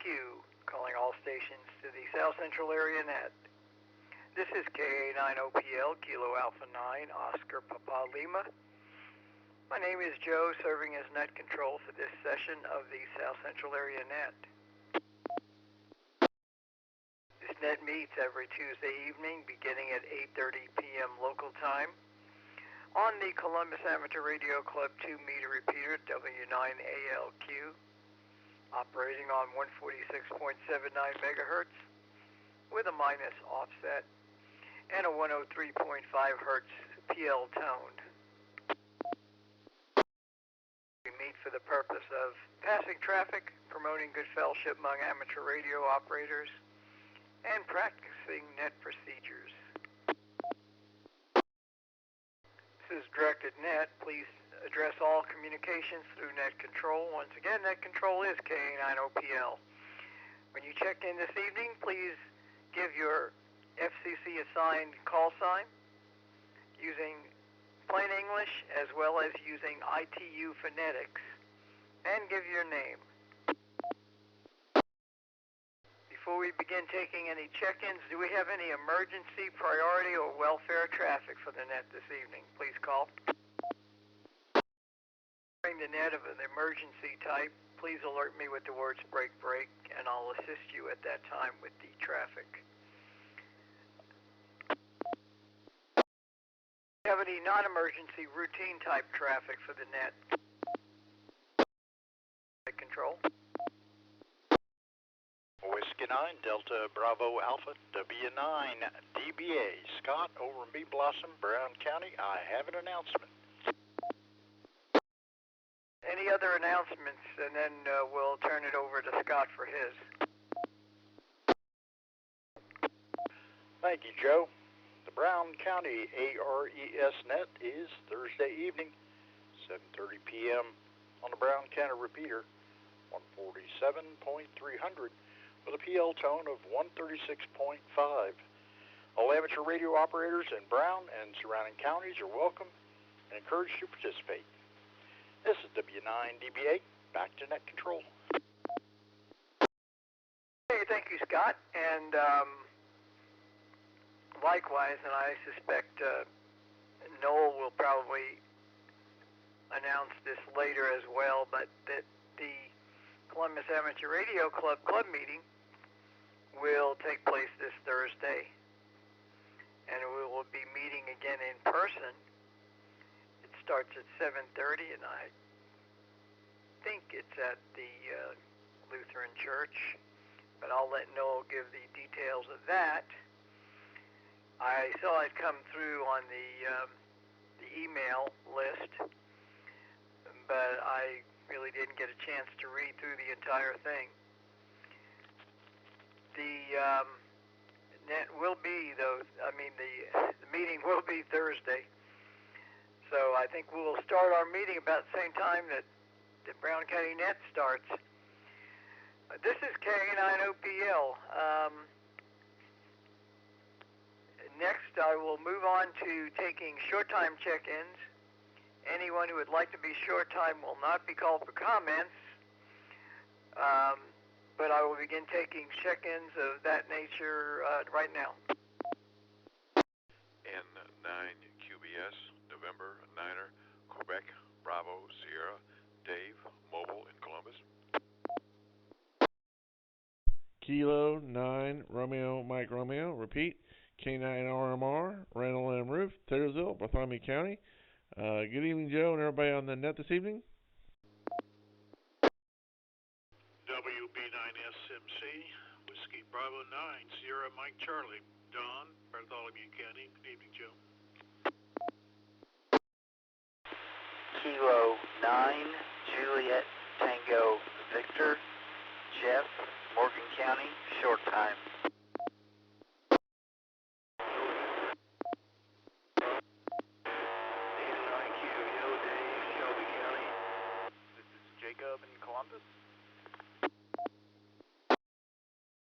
ALQ, calling all stations to the South Central Area Net. This is K9OPL, Kilo Alpha 9, Oscar Papa Lima. My name is Joe, serving as net control for this session of the South Central Area Net. This net meets every Tuesday evening, beginning at 8:30 p.m. local time, on the Columbus Amateur Radio Club 2-meter repeater, W9ALQ, operating on 146.79 megahertz with a minus offset and a 103.5 hertz PL tone. We meet for the purpose of passing traffic, promoting good fellowship among amateur radio operators, and practicing net procedures. This is directed net. Please address all communications through net control. Once again, net control is K9OPL. When you check in this evening, please give your FCC assigned call sign using plain English as well as using ITU phonetics, and give your name. Before we begin taking any check-ins, do we have any emergency, priority, or welfare traffic for the net this evening? Please call. During the net of an emergency type, please alert me with the words break, break, and I'll assist you at that time with the traffic. Do you have any non-emergency routine type traffic for the net? Control. Whiskey 9, Delta Bravo Alpha, W9, DBA, Scott over in B Blossom, Brown County. I have an announcement. Any other announcements, and then we'll turn it over to Scott for his. Thank you, Joe. The Brown County ARES net is Thursday evening, 7:30 p.m. on the Brown County repeater, 147.300. with a PL tone of 136.5. All amateur radio operators in Brown and surrounding counties are welcome and encouraged to participate. This is W9DBA, back to net control. Hey, thank you, Scott. And likewise, and I suspect Noel will probably announce this later as well, but that the Columbus Amateur Radio Club meeting will take place this Thursday, and we will be meeting again in person. It starts at 7:30, and I think it's at the Lutheran Church, but I'll let Noel give the details of that. I saw it come through on the email list, but I really didn't get a chance to read through the entire thing. The net will be, the meeting will be Thursday. So I think we'll start our meeting about the same time that the Brown County Net starts. This is K9OPL. Next, I will move on to taking short time check-ins. Anyone who would like to be short time will not be called for comments, but I will begin taking check-ins of that nature right now. N9 QBS, November 9er, Quebec, Bravo, Sierra, Dave, Mobile in Columbus. Kilo 9, Romeo, Mike Romeo, repeat, K9RMR, Randall and Rueff, Taylorsville, Bartholomew County. Good evening, Joe, and everybody on the net this evening. WB9SMC, Whiskey Bravo 9, Sierra Mike Charlie, Don, Bartholomew County. Good evening, Joe. Kilo 9, Juliet Tango Victor, Jeff, Morgan County, short time. In Columbus.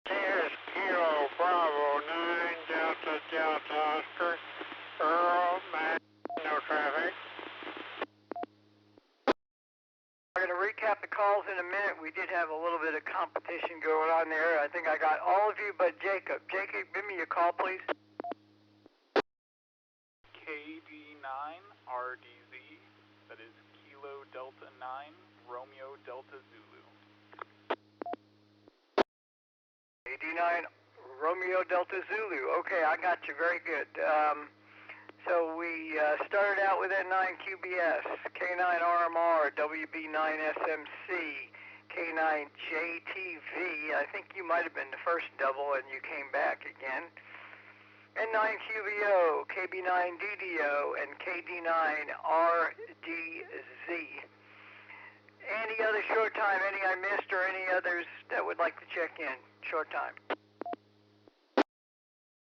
Here's Kilo Bravo 9, Delta Oscar, Earl, Matt, no traffic. Target going to recap the calls in a minute. We did have a little bit of competition going on there. I think I got all of you but Jacob. Jacob, give me your call, please. K9RDZ, that is Kilo Delta 9, Romeo Delta Zulu. K9 Romeo Delta Zulu. Okay, I got you. Very good. So we started out with N9QBS, K9RMR, WB9SMC, K9JTV. I think you might have been the first double and you came back again. N9QBO, KB9DDO, and KD9RDZ. Any other short time, any I missed, or any others that would like to check in? Short time.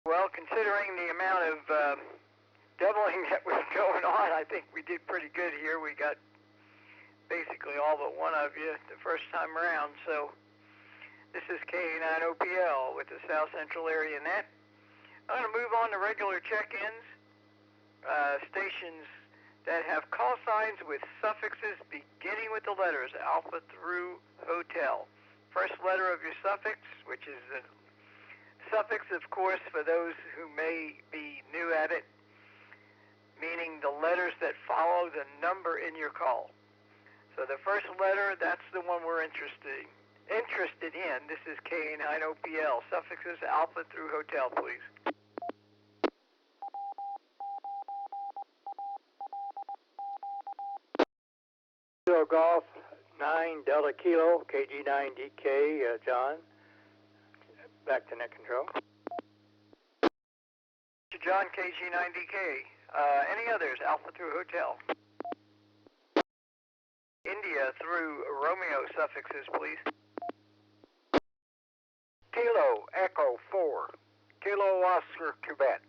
Well, considering the amount of doubling that was going on, I think we did pretty good here. We got basically all but one of you the first time around. So this is K9OPL with the South Central Area Net. I'm going to move on to regular check-ins. Stations that have call signs with suffixes beginning with the letters Alpha through Hotel. First letter of your suffix, which is the suffix, of course, for those who may be new at it, meaning the letters that follow the number in your call. So the first letter, that's the one we're interested in. This is K9OPL. Suffixes Alpha through Hotel, please. Kilo Golf 9 Delta Kilo KG9DK, John. Back to net control. John, KG9DK. Any others? Alpha through Hotel. India through Romeo suffixes, please. Kilo Echo 4, Kilo Oscar Quebec.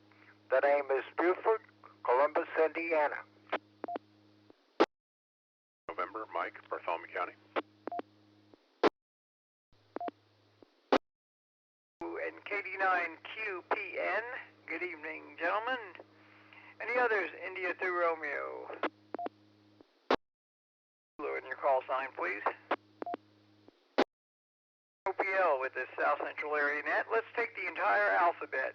The name is Buford, Columbus, Indiana. November, Mike, Bartholomew County. And KD9QPN. Good evening, gentlemen. Any others? India through Romeo. In your call sign, please. OPL with the South Central Area Net. Let's take the entire alphabet.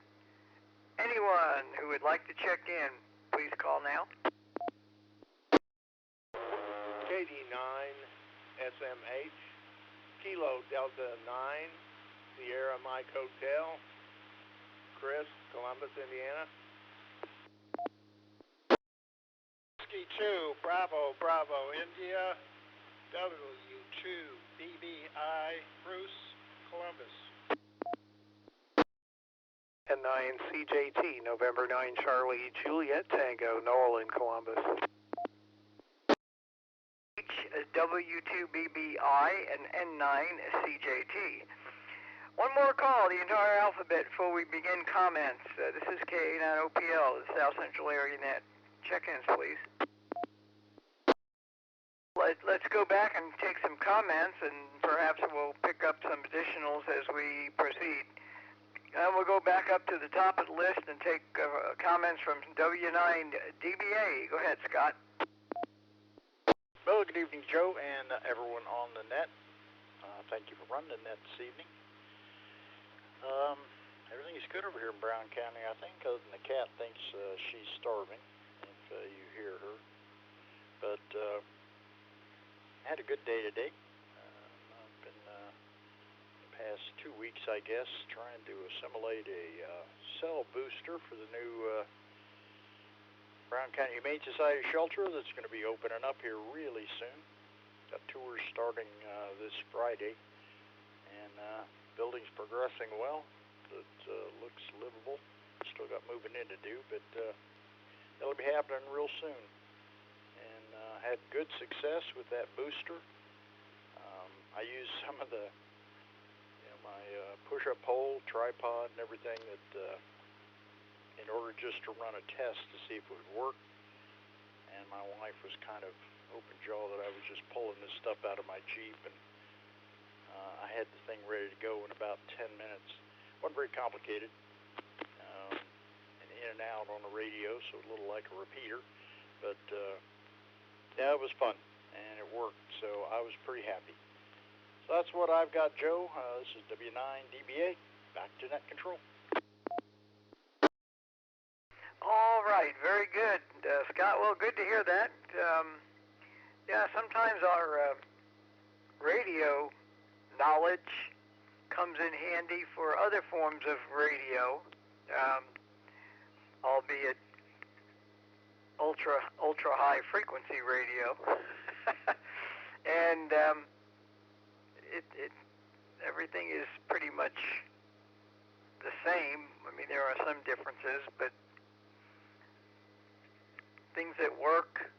Anyone who would like to check in, please call now. KD9SMH, Kilo Delta 9, Sierra Mike Hotel, Chris, Columbus, Indiana. Whiskey 2, Bravo, Bravo, India, W2, BBI, Bruce, Columbus. N9 CJT, November 9 Charlie, Juliet Tango, Noel in Columbus. W2BBI and N9 CJT. One more call, the entire alphabet before we begin comments. This is K9OPL, the South Central Area Net. Check-ins, please. Let's go back and take some comments, and perhaps we'll pick up some additionals as we proceed. We'll go back up to the top of the list and take comments from W9DBA. Go ahead, Scott. Well, good evening, Joe, and everyone on the net. Thank you for running the net this evening. Everything is good over here in Brown County, I think, other than the cat thinks she's starving, if you hear her. But I had a good day today. I've been the past 2 weeks, I guess, trying to assimilate a cell booster for the new Brown County Humane Society shelter that's going to be opening up here really soon. Got tours starting this Friday, and building's progressing well. It looks livable. Still got moving in to do, but that'll be happening real soon. And had good success with that booster. I used some of the, my push-up pole, tripod, and everything that in order just to run a test to see if it would work. And my wife was kind of open-jawed that I was just pulling this stuff out of my Jeep, and I had the thing ready to go in about 10 minutes. Wasn't very complicated, and in and out on the radio, so a little like a repeater, but yeah, it was fun, and it worked, so I was pretty happy. So that's what I've got, Joe. This is W9DBA. Back to net control. All right, very good, Scott. Well, good to hear that. Yeah, sometimes our radio knowledge comes in handy for other forms of radio, albeit ultra high frequency radio. And everything is pretty much the same. I mean, there are some differences, but things that work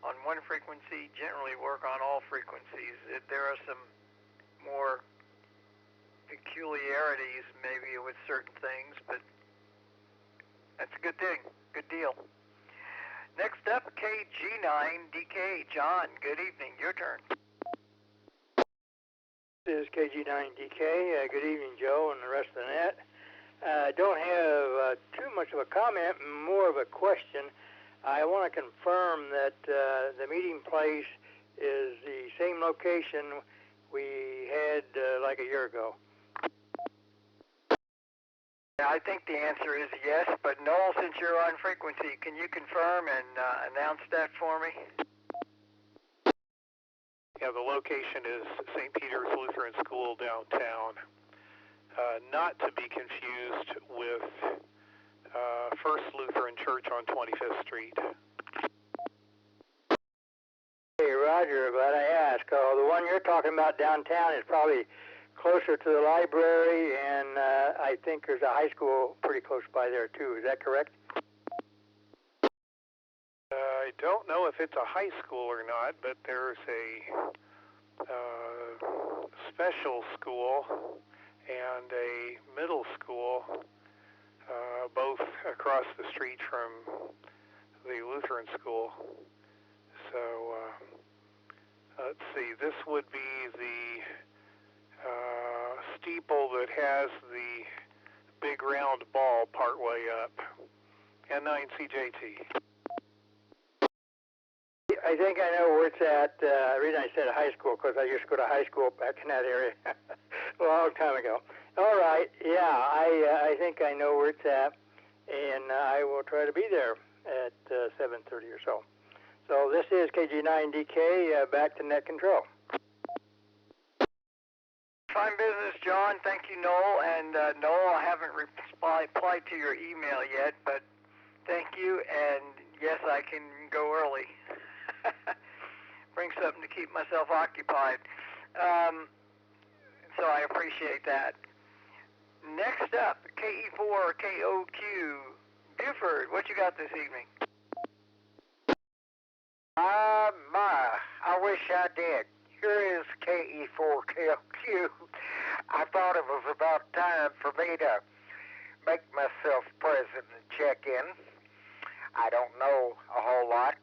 on one frequency generally work on all frequencies. There are some more peculiarities maybe with certain things, but that's a good thing. Good deal. Next up, KG9DK. John, good evening. Your turn. This is KG9DK. Good evening, Joe, and the rest of the net. I don't have too much of a comment, more of a question. I want to confirm that the meeting place is the same location we had like a year ago. I think the answer is yes, but Noel, since you're on frequency, can you confirm and announce that for me? Yeah, the location is St. Peter's Lutheran School downtown. Not to be confused with First Lutheran Church on 25th Street. Hey, Roger, glad I asked. The one you're talking about downtown is probably closer to the library, and I think there's a high school pretty close by there, too. Is that correct? I don't know if it's a high school or not, but there's a special school and a middle school, both across the street from the Lutheran school. So, let's see, this would be the steeple that has the big round ball partway up. K9CJT. I think I know where it's at. The reason I said high school, because I used to go to high school back in that area a long time ago. All right, yeah, I think I know where it's at, and I will try to be there at 7:30 or so. So this is KG9DK, back to net control. Fine business, John. Thank you, Noel. And Noel, I haven't replied to your email yet, but thank you. And yes, I can go early. Bring something to keep myself occupied. So I appreciate that. Next up, KE4KOQ. Buford, what you got this evening? I wish I did. Here is KE4KOQ. I thought it was about time for me to make myself present and check in. I don't know a whole lot.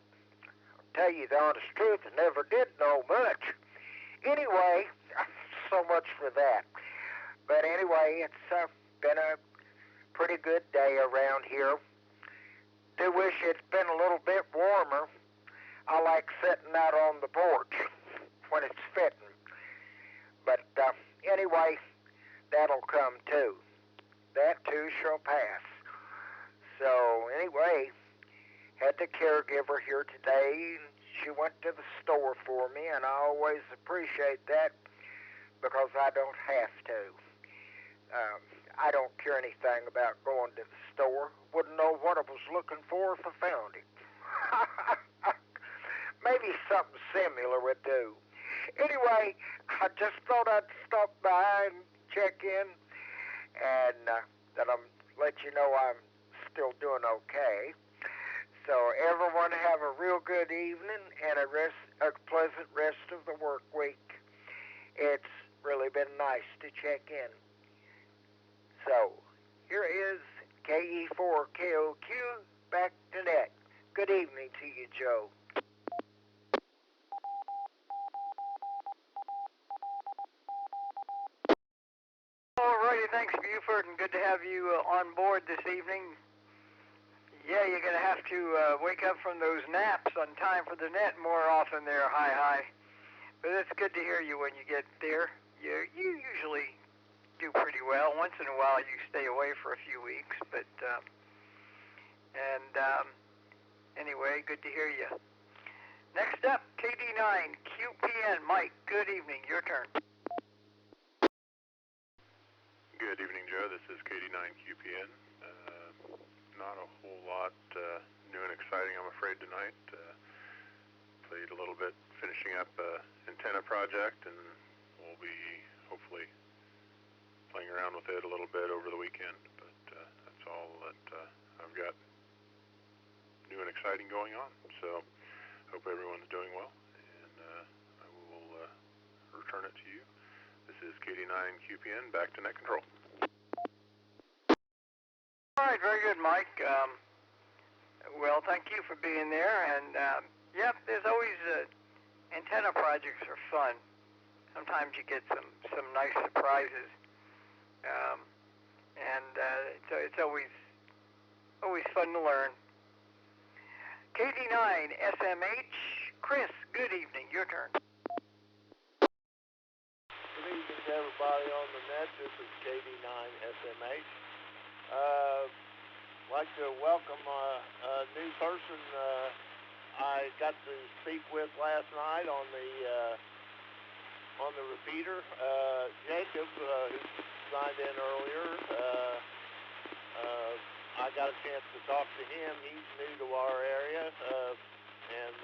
I'll tell you the honest truth, I never did know much. Anyway, so much for that. But anyway, it's been a pretty good day around here. Do wish it's been a little bit warmer. I like sitting out on the porch when it's fitting. But anyway, that'll come too. That too shall pass. So anyway, had the caregiver here today. She went to the store for me, and I always appreciate that because I don't have to. I don't care anything about going to the store. Wouldn't know what I was looking for if I found it. Maybe something similar would do. Anyway, I just thought I'd stop by and check in, and that I'm let you know I'm still doing okay. So everyone have a real good evening and a pleasant rest of the work week. It's really been nice to check in. So here is KE4KOQ back to net. Good evening to you, Joe. Alrighty, thanks, Buford, and good to have you on board this evening. Yeah, you're going to have to wake up from those naps on time for the net more often there. Hi. But it's good to hear you when you get there. You usually do pretty well. Once in a while you stay away for a few weeks, but anyway, good to hear you. Next up, KD9QPN. Mike, good evening. Your turn. Good evening, Joe. This is KD9QPN. Not a whole lot new and exciting, I'm afraid, tonight. Played a little bit, finishing up antenna project, and we'll be hopefully playing around with it a little bit over the weekend. But that's all that I've got new and exciting going on. So hope everyone's doing well, and I will return it to you. This is KD9QPN, back to net control. All right, very good, Mike. Well, thank you for being there. And yep, there's always antenna projects are fun. Sometimes you get some nice surprises, so it's always fun to learn. KD9SMH, Chris. Good evening. Your turn. Good evening to everybody on the net. This is KD9SMH. Like to welcome a new person I got to speak with last night on the repeater. Jacob, who signed in earlier. I got a chance to talk to him. He's new to our area, and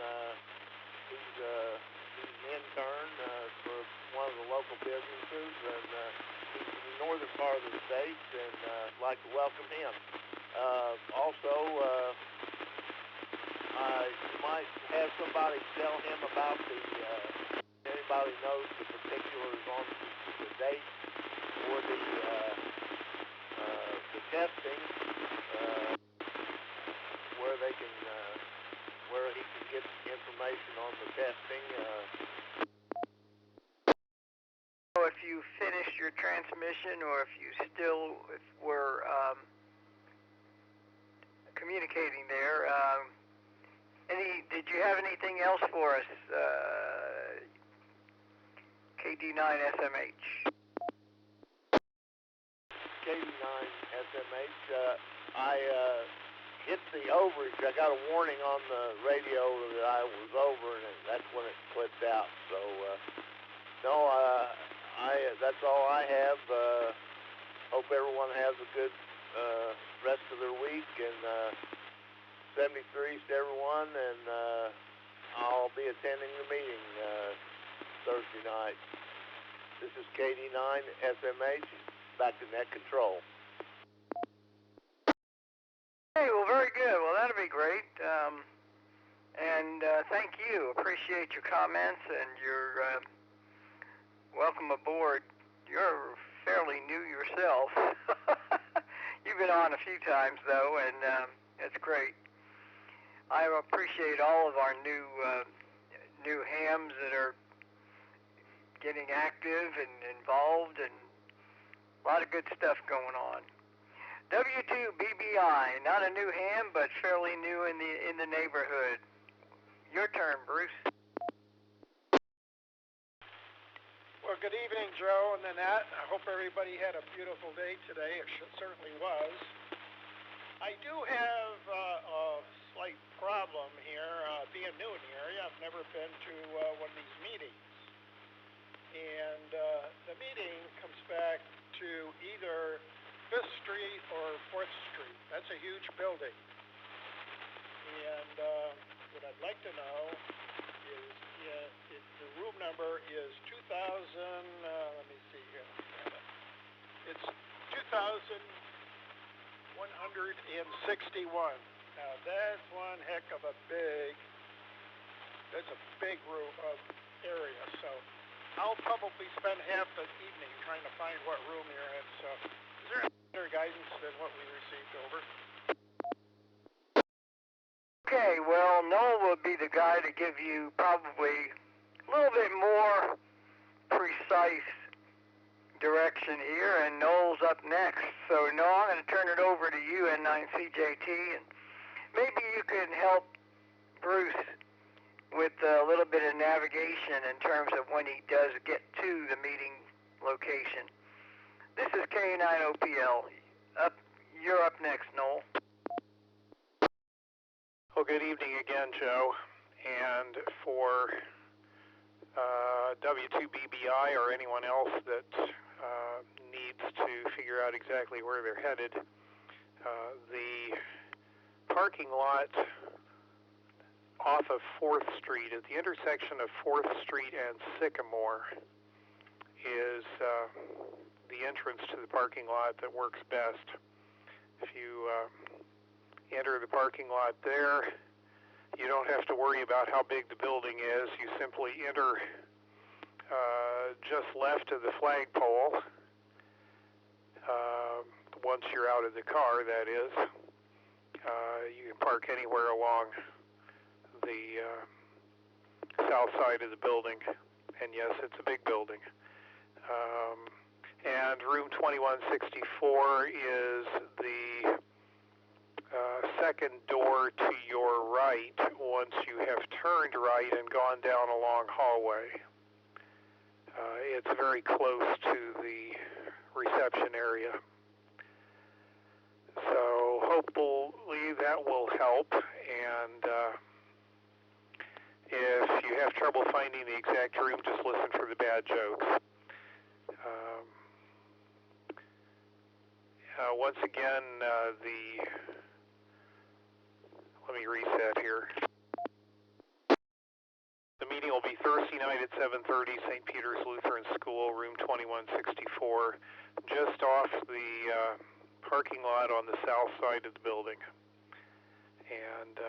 he's an intern for one of the local businesses, and he's in the northern part of the state, and I'd like to welcome him. Also, you might have somebody tell him about anybody knows the particulars on the date for the testing, where he can get information on the testing. If you finished your transmission, or if we're communicating there, did you have anything else for us, KD9SMH? KD9SMH, I hit the overage. I got a warning on the radio that I was over, and that's when it clipped out. So, no, that's all I have. Hope everyone has a good rest of their week, and 73s to everyone, and I'll be attending the meeting Thursday night. This is KD9SMH, back to net control. Hey, well, very good. Well, that'll be great. And thank you. Appreciate your comments and your welcome aboard. You're fairly new yourself. You've been on a few times, though, and it's great. I appreciate all of our new hams that are getting active and involved, and a lot of good stuff going on. W2BBI, not a new ham, but fairly new in the neighborhood. Your turn, Bruce. Well, good evening, Joe and Nanette. I hope everybody had a beautiful day today. It certainly was. I do have a slight problem here. Being new in the area, I've never been to one of these meetings. And the meeting comes back to either 5th Street or 4th Street. That's a huge building. And what I'd like to know is the room number is 2000, let me see here. It's 2161. Now that's one heck of a that's a big room area. So I'll probably spend half the evening trying to find what room you're in. So is there any better guidance than what we received over? Okay, well, Noel will be the guy to give you probably a little bit more precise direction here, and Noel's up next. So, Noel, I'm going to turn it over to you, N9CJT, and maybe you can help Bruce with a little bit of navigation in terms of when he does get to the meeting location. This is K9OPL. You're up next, Noel. Well, good evening again, Joe. And for W2BBI or anyone else that needs to figure out exactly where they're headed, the parking lot off of 4th Street, at the intersection of 4th Street and Sycamore, is the entrance to the parking lot that works best. If you enter the parking lot there, you don't have to worry about how big the building is. You simply enter just left of the flagpole. Once you're out of the car, that is. You can park anywhere along the south side of the building, and yes, it's a big building. And room 2164 is the second door to your right once you have turned right and gone down a long hallway. It's very close to the reception area. So hopefully that will help, and if you have trouble finding the exact room, just listen for the bad jokes. Once again, let me reset here. The meeting will be Thursday night at 7:30, St. Peter's Lutheran School, room 2164, just off the parking lot on the south side of the building. And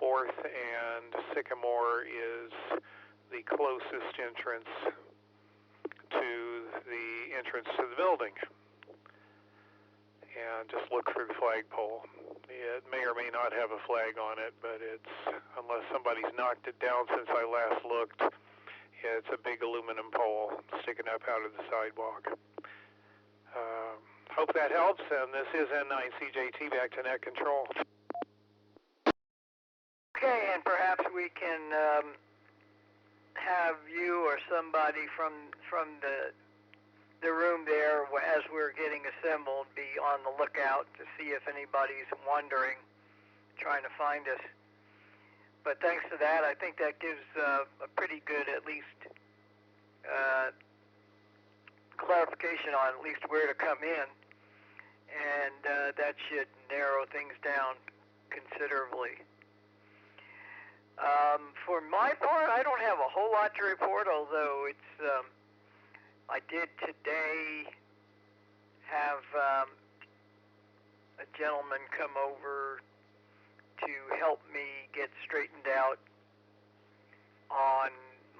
4th and Sycamore is the closest entrance to the entrance to the building. And just look for the flagpole. It may or may not have a flag on it, but unless somebody's knocked it down since I last looked, it's a big aluminum pole sticking up out of the sidewalk. Hope that helps, and this is N9CJT back to net control. Okay, and perhaps we can have you or somebody from the room there, as we're getting assembled, be on the lookout to see if anybody's wondering, trying to find us. But thanks to that, I think that gives a pretty good, at least, clarification on at least where to come in, and that should narrow things down considerably. For my part, I don't have a whole lot to report, although it's I did today have a gentleman come over to help me get straightened out on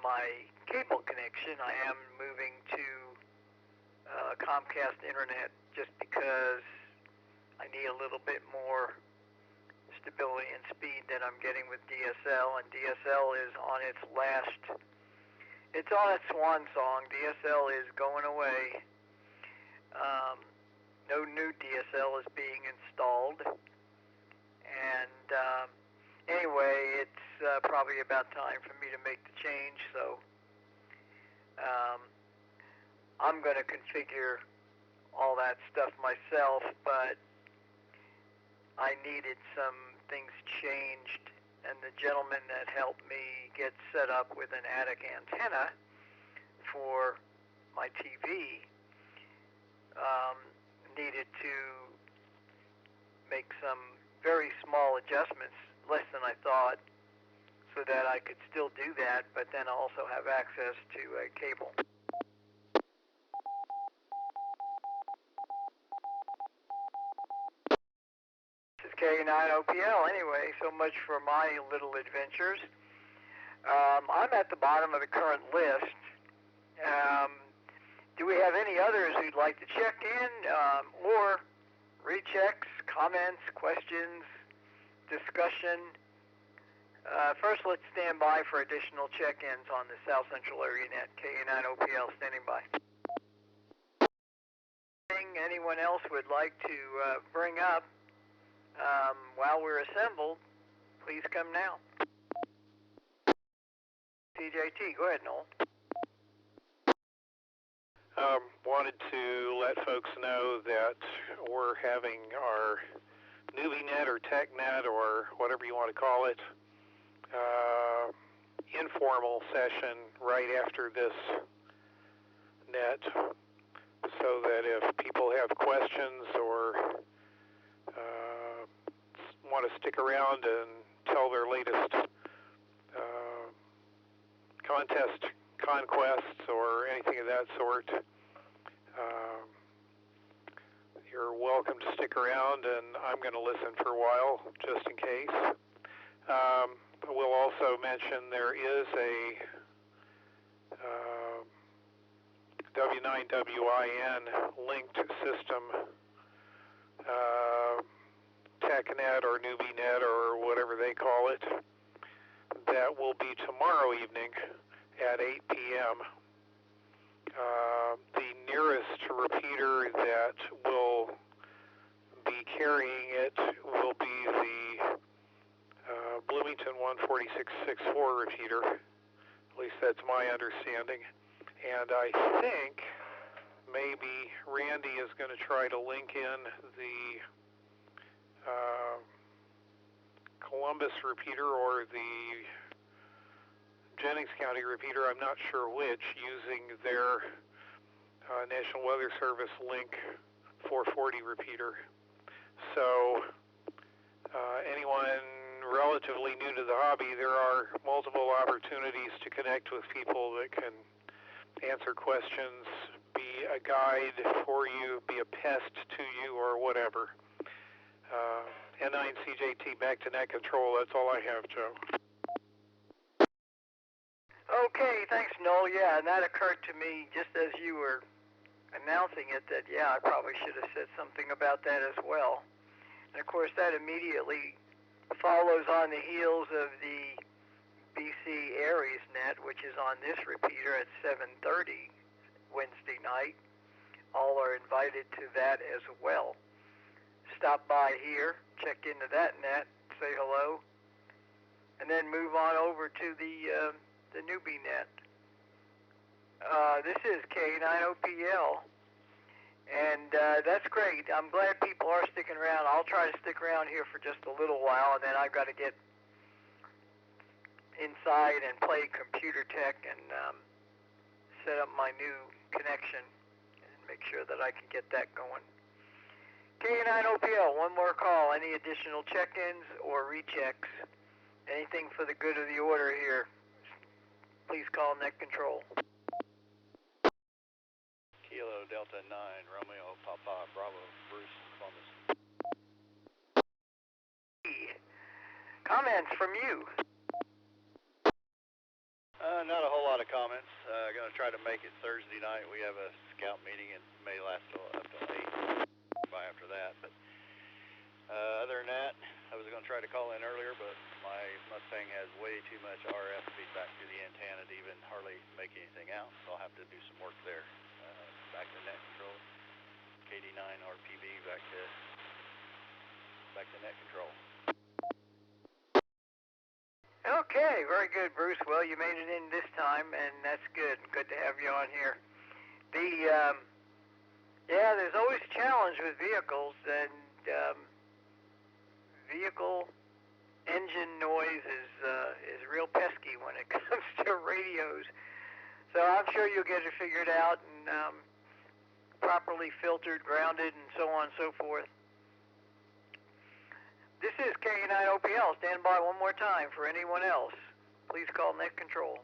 my cable connection. I am moving to Comcast Internet just because I need a little bit more stability and speed than I'm getting with DSL, and DSL is on its swan song. DSL is going away. No new DSL is being installed, and anyway, it's probably about time for me to make the change, so I'm going to configure all that stuff myself, but I needed some things changed, and the gentleman that helped me get set up with an attic antenna for my TV needed to make some very small adjustments, less than I thought, so that I could still do that, but then also have access to a cable. This is K9OPL anyway, so much for my little adventures. I'm at the bottom of the current list. Do we have any others who'd like to check in, or rechecks, comments, questions, discussion? First, let's stand by for additional check-ins on the South Central Area Net. K9OPL standing by. Anyone else would like to bring up while we're assembled, please come now. CJT. Go ahead, Noel. Wanted to let folks know that we're having our NewbieNet or TechNet or whatever you want to call it informal session right after this net, so that if people have questions or want to stick around and tell their latest contest conquests or anything of that sort, you're welcome to stick around, and I'm going to listen for a while just in case. We'll also mention there is a W9WIN linked system, TechNet or NewbieNet or whatever they call it, that will be tomorrow evening at 8 p.m. The nearest repeater that will be carrying it will be the Bloomington 146.64 repeater. At least that's my understanding. And I think maybe Randy is going to try to link in the Columbus repeater or the Jennings County repeater, I'm not sure which, using their National Weather Service Link 440 repeater. So anyone relatively new to the hobby, there are multiple opportunities to connect with people that can answer questions, be a guide for you, be a pest to you, or whatever. N9CJT, back to net control. That's all I have, Joe. Okay, thanks, Noel. Yeah, and that occurred to me just as you were announcing it that, yeah, I probably should have said something about that as well. And, of course, that immediately follows on the heels of the BC Aries net, which is on this repeater at 7:30 Wednesday night. All are invited to that as well. Stop by here, check into that net, say hello, and then move on over to the newbie net. This is K9OPL, and that's great. I'm glad people are sticking around. I'll try to stick around here for just a little while, and then I've got to get inside and play computer tech and set up my new connection and make sure that I can get that going. K9OPL, one more call. Any additional check-ins or rechecks? Anything for the good of the order here? Please call net control. Kilo Delta 9, Romeo Papa Bravo, Bruce Columbus. Comments from you? Not a whole lot of comments. Going to try to make it Thursday night. We have a scout meeting and may last up till 8 by after that. But other than that, I was going to try to call in earlier, but my Mustang has way too much RF feedback through the antenna to even hardly make anything out, so I'll have to do some work there. Back to net control. KD9RPB back to net control. Okay, very good, Bruce. Well, you made it in this time, and that's good. Good to have you on here. There's always a challenge with vehicles, and vehicle engine noise is real pesky when it comes to radios. So I'm sure you'll get it figured out and properly filtered, grounded, and so on and so forth. This is K9OPL. Stand by one more time for anyone else. Please call net control.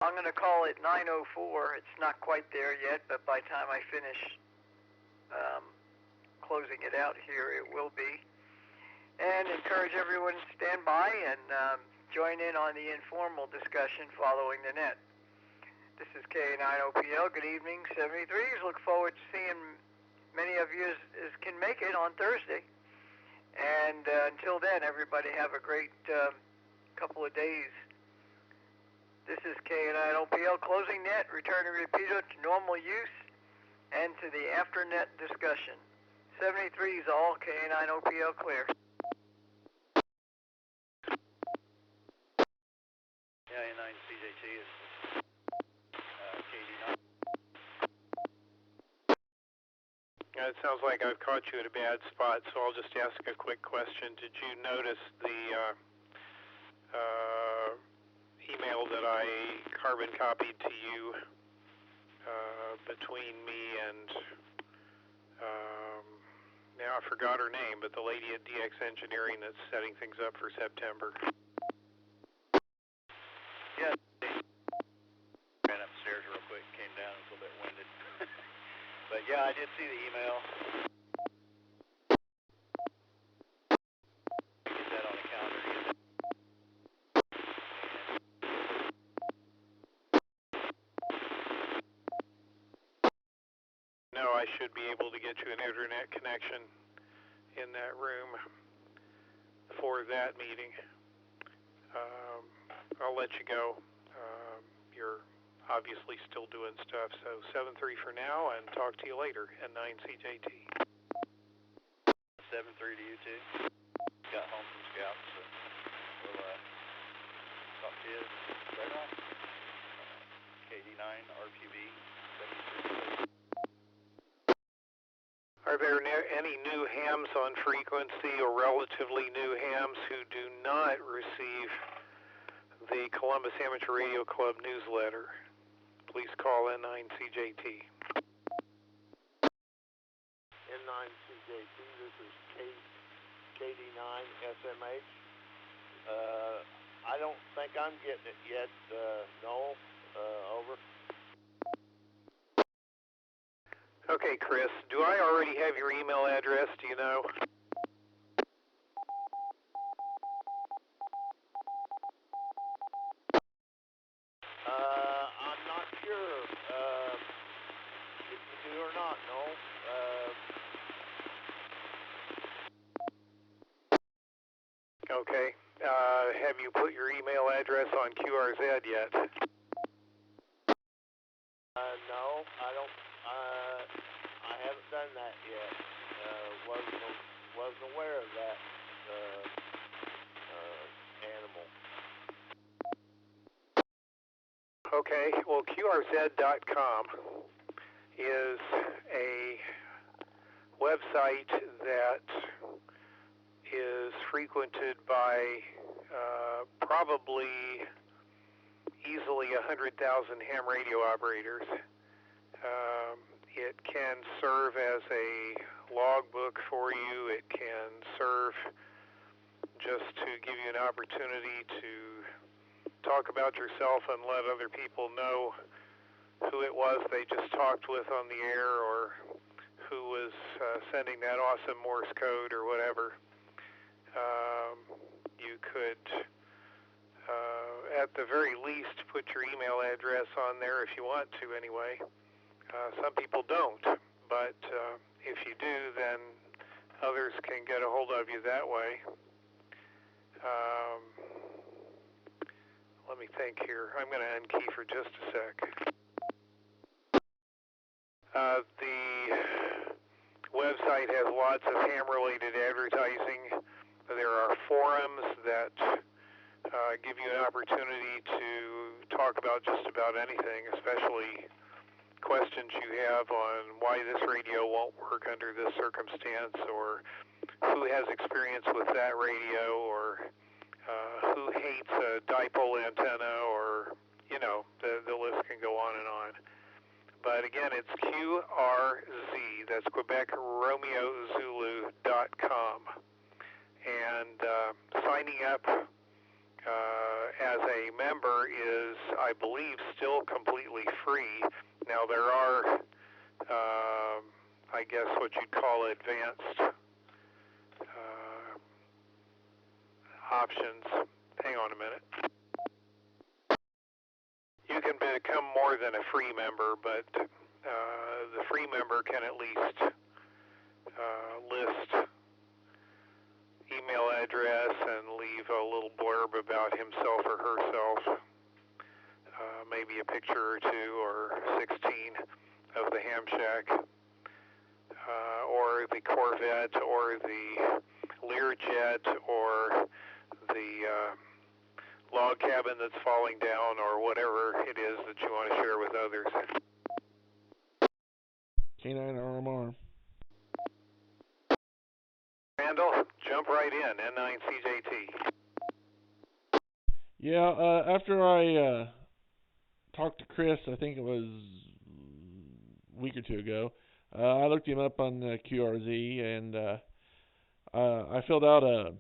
I'm going to call it 9:04. It's not quite there yet, but by the time I finish closing it out here, it will be. And encourage everyone to stand by and join in on the informal discussion following the net. This is K9OPL. Good evening, 73s. Look forward to seeing many of you as can make it on Thursday. And until then, everybody have a great couple of days. This is K9OPL closing net, returning repeater to normal use and to the after net discussion. 73 is all, K9OPL clear. UT is KD9. It sounds like I've caught you at a bad spot, so I'll just ask a quick question. Did you notice the email that I carbon copied to you between me and, now I forgot her name, but the lady at DX Engineering that's setting things up for September? Yeah. Ran upstairs real quick, came down, a little bit winded. But yeah, I did see the email. Get that on the calendar. No, I should be able to get you an internet connection in that room for that meeting. I'll let you go. You're obviously still doing stuff, so 7-3 for now, and talk to you later at 9 CJT. 7-3 to you too. Got home from Scouts, so we'll talk to you later on. K9RMR 73. Are there any new hams on frequency or relatively new hams who do not receive the Columbus Amateur Radio Club newsletter? Please call N9CJT. N9CJT, this is KD9SMH. I don't think I'm getting it yet, Noel. Over. Okay, Chris, do I already have your email address? Do you know? I'm not sure if you do or not, Noel. Okay. Have you put your email address on QRZ yet? No, I don't. I haven't done that yet. Wasn't aware of that animal. Okay. Well, QRZ.com is a website that is frequented by probably easily 100,000 ham radio operators. It can serve as a logbook for you. It can serve just to give you an opportunity to talk about yourself and let other people know who it was they just talked with on the air, or who was sending that awesome Morse code or whatever. You could, at the very least, put your email address on there if you want to anyway. Some people don't, but if you do, then others can get a hold of you that way. Let me think here. I'm going to unkey for just a sec. The website has lots of ham-related advertising. There are forums that give you an opportunity to talk about just about anything, especially questions you have on why this radio won't work under this circumstance, or who has experience with that radio, or who hates a dipole antenna, or, you know, the list can go on and on. But again, it's QRZ, that's QuebecRomeoZulu.com. And signing up as a member is, I believe, still completely free. Now, there are, I guess what you'd call advanced options. Hang on a minute. You can become more than a free member, but the free member can at least list email address and leave a little blurb about himself or herself, maybe a picture or two or 16 of the ham shack, or the Corvette, or the Learjet, or the log cabin that's falling down or whatever it is that you want to share with others. K9RMR. Randall, jump right in, N9CJT. Yeah, after I talked to Chris, I think it was a week or two ago, I looked him up on QRZ, and I filled out a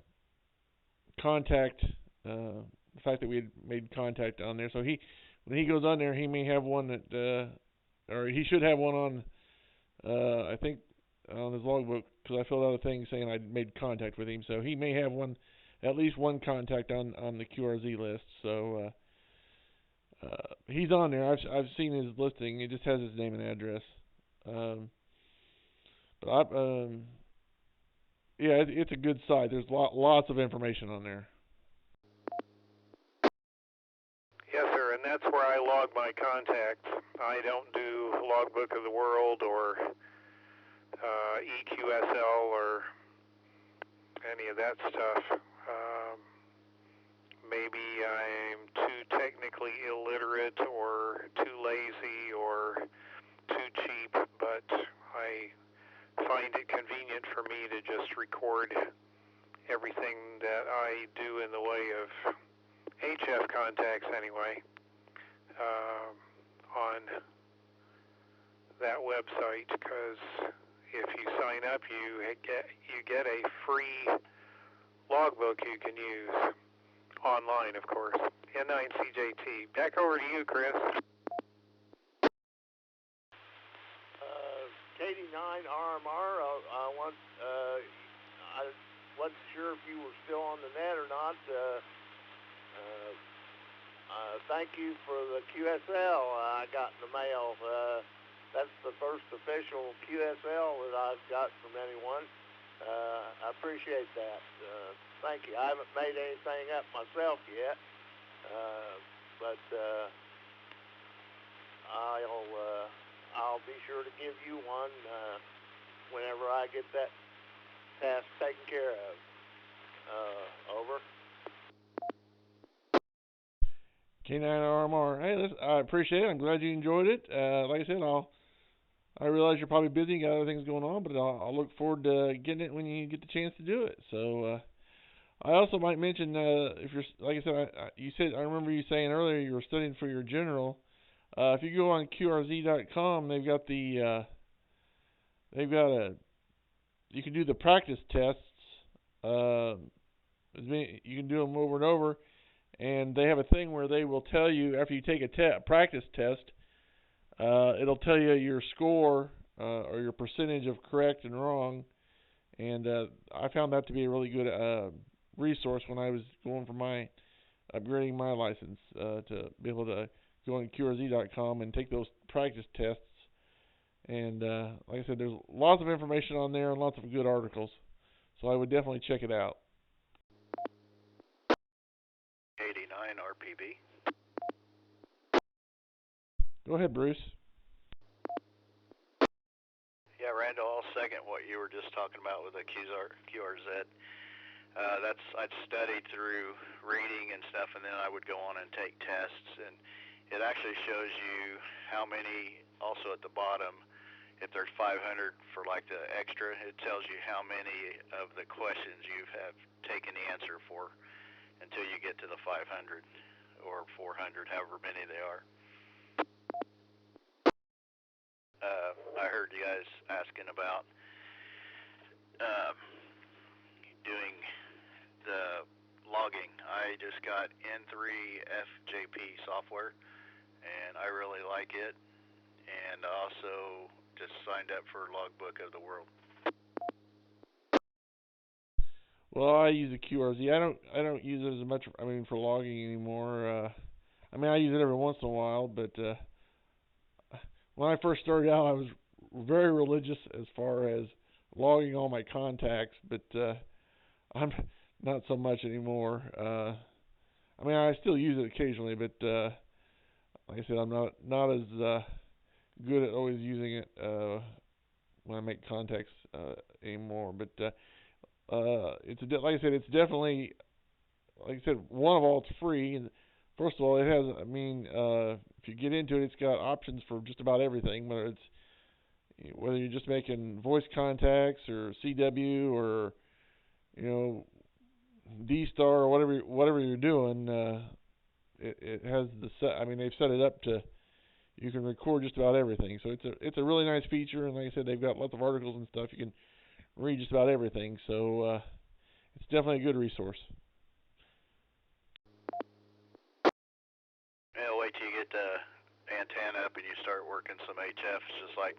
contact, the fact that we had made contact on there. So when he goes on there, he may have one that, or he should have one on, I think, on his logbook, because I filled out a thing saying I'd made contact with him. So he may have one, at least one contact on the QRZ list. So he's on there. I've seen his listing. It just has his name and address. But yeah, it's a good site. There's lots of information on there. Yes, sir, and that's where I log my contacts. I don't do Logbook of the World or EQSL or any of that stuff. Maybe I'm too technically illiterate or too lazy or too cheap, but I find it convenient for me to just record everything that I do in the way of HF contacts anyway on that website, because if you sign up, you get a free logbook you can use online, of course. N9CJT. Back over to you, Chris. K9RMR. I wasn't sure if you were still on the net or not. Thank you for the QSL I got in the mail. That's the first official QSL that I've got from anyone. I appreciate that. Thank you. I haven't made anything up myself yet, but I'll be sure to give you one whenever I get that task taken care of. Over. K9RMR. Hey, I appreciate it. I'm glad you enjoyed it. Like I said, I realize you're probably busy and got other things going on, but I'll look forward to getting it when you get the chance to do it. So I also might mention, if you're, like I said, I remember you saying earlier you were studying for your general. If you go on QRZ.com, you can do the practice tests. You can do them over and over. And they have a thing where they will tell you, after you take a practice test, it'll tell you your score or your percentage of correct and wrong. And I found that to be a really good resource when I was going for upgrading my license, to be able to go on QRZ.com and take those practice tests. And like I said, there's lots of information on there and lots of good articles. So I would definitely check it out. K9RPB. Go ahead, Bruce. Yeah, Randall, I'll second what you were just talking about with the QRZ. I'd studied through reading and stuff, and then I would go on and take tests, and it actually shows you how many, also at the bottom, if there's 500 for like the extra, it tells you how many of the questions you have taken the answer for until you get to the 500 or 400, however many they are. I heard you guys asking about doing the logging. I just got N3FJP software, and I really like it. And I also just signed up for Logbook of the World. Well, I use a QRZ. I don't use it as much. For logging anymore. I use it every once in a while, but when I first started out, I was very religious as far as logging all my contacts, but I'm not so much anymore. I still use it occasionally, but like I said, I'm not as good at always using it when I make contacts anymore. But like I said, it's definitely like I said, one of all, it's free. And first of all, it has, if you get into it, it's got options for just about everything, whether you're just making voice contacts or CW or, D-Star or whatever you're doing. It has they've set it up to, you can record just about everything. So it's a really nice feature, and like I said, they've got lots of articles and stuff. You can read just about everything. So it's definitely a good resource. Yeah, wait till you get the antenna up and you start working some HF. It's just like,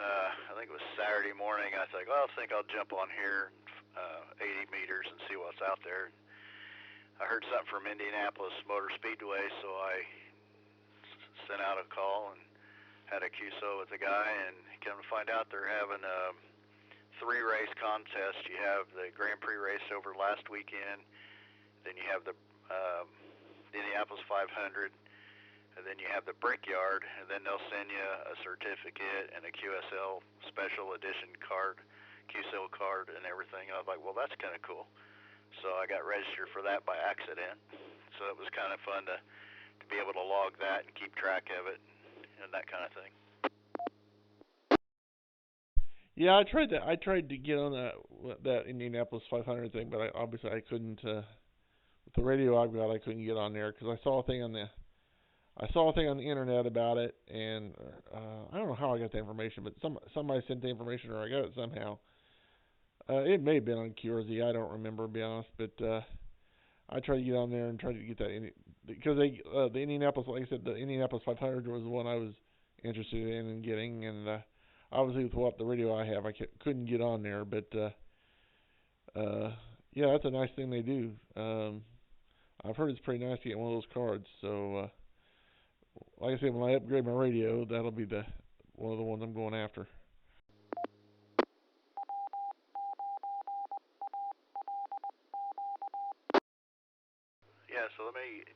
I think it was Saturday morning. I think I'll jump on here, 80 meters, and see what's out there. I heard something from Indianapolis Motor Speedway, so I sent out a call and had a QSO with the guy, and come to find out they're having a 3-race contest. You have the Grand Prix race over last weekend, then you have the Indianapolis 500, and then you have the Brickyard, and then they'll send you a certificate and a QSL special edition card, QSL card and everything. And I was like, well, that's kind of cool. So I got registered for that by accident. So it was kind of fun to be able to log that and keep track of it and that kind of thing. Yeah, I tried that. I tried to get on that Indianapolis 500 thing, but I couldn't. With the radio I've got, I couldn't get on there because I saw a thing on the internet about it, and I don't know how I got the information, but somebody sent the information, or I got it somehow. It may have been on QRZ. I don't remember, to be honest, but I tried to get on there and tried to get that because the Indianapolis, like I said, the Indianapolis 500 was the one I was interested in getting, and obviously with the radio I have, I couldn't get on there, but yeah, that's a nice thing they do. I've heard it's pretty nice to get one of those cards. So, like I said, when I upgrade my radio, that'll be one of the ones I'm going after. Yeah, so let me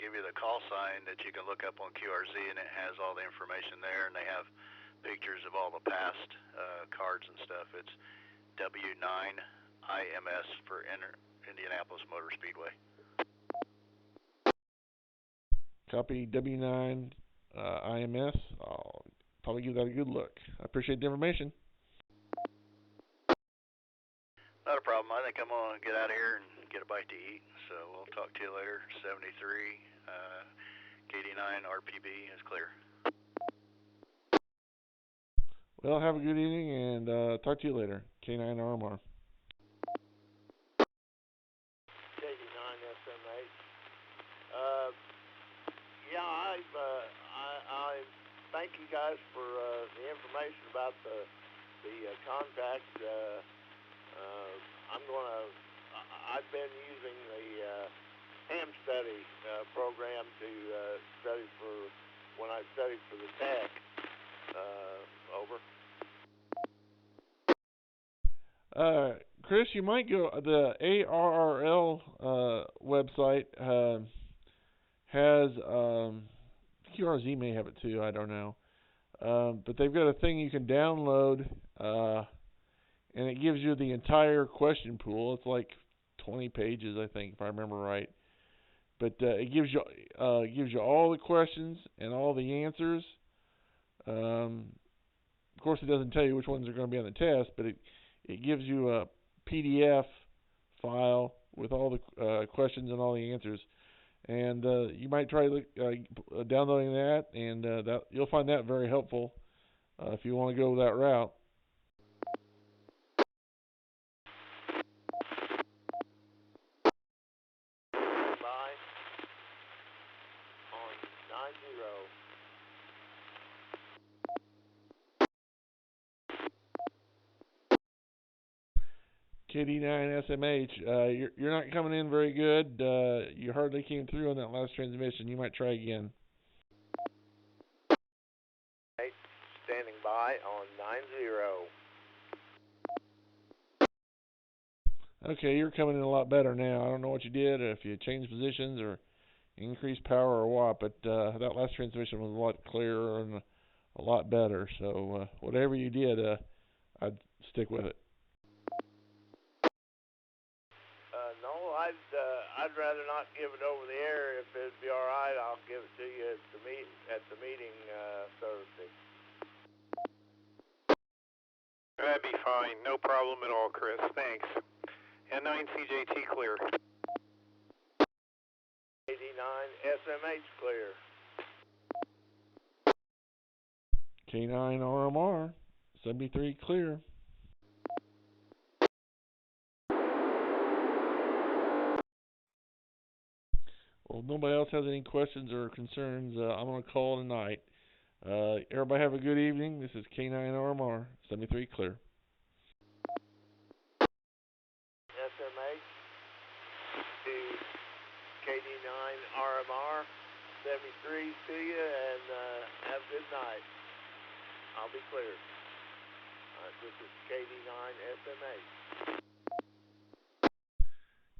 give you the call sign that you can look up on QRZ, and it has all the information there, and they have pictures of all the past cards and stuff. It's W9IMS for Indianapolis Motor Speedway. Copy W9 IMS. I'll probably give that a good look. I appreciate the information. Not a problem. I think I'm going to get out of here and get a bite to eat. So we'll talk to you later. 73, K9RMR is clear. Well, have a good evening, and talk to you later. K9RMR. K9SMH. Yeah, I thank you guys for the information about the contact. I've been using the ham study program to study when I studied for the tech. Over. Chris, you might go, the ARRL website has, QRZ may have it too, I don't know. But they've got a thing you can download, and it gives you the entire question pool. It's like 20 pages, I think, if I remember right. But it gives you all the questions and all the answers. Of course, it doesn't tell you which ones are going to be on the test, but it gives you a PDF file with all the questions and all the answers. And you might try downloading that, and you'll find that very helpful if you want to go that route. Bye. On 90. KD9. K9SMH, you're not coming in very good. You hardly came through on that last transmission. You might try again. Standing by on 90. Okay, you're coming in a lot better now. I don't know what you did, if you changed positions or increased power or what, but that last transmission was a lot clearer and a lot better. So whatever you did, I'd stick with it. No, I I'd rather not give it over the air. If it'd be all right, I'll give it to you at the meeting Thursday. That'd be fine. No problem at all, Chris. Thanks. And 9CJT clear. 89 SMH clear. K9RMR 73 clear. Well, if nobody else has any questions or concerns, I'm going to call tonight. Everybody have a good evening. This is K9RMR 73 clear. SMH to K9RMR 73 to you, and have a good night. I'll be clear. This is KD9 SMH.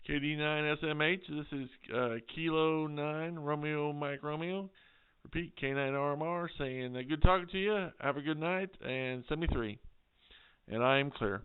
KD9 SMH, this is Kilo 9 Romeo Mike Romeo. Repeat, K9RMR saying good talking to you. Have a good night, and 73. And I am clear.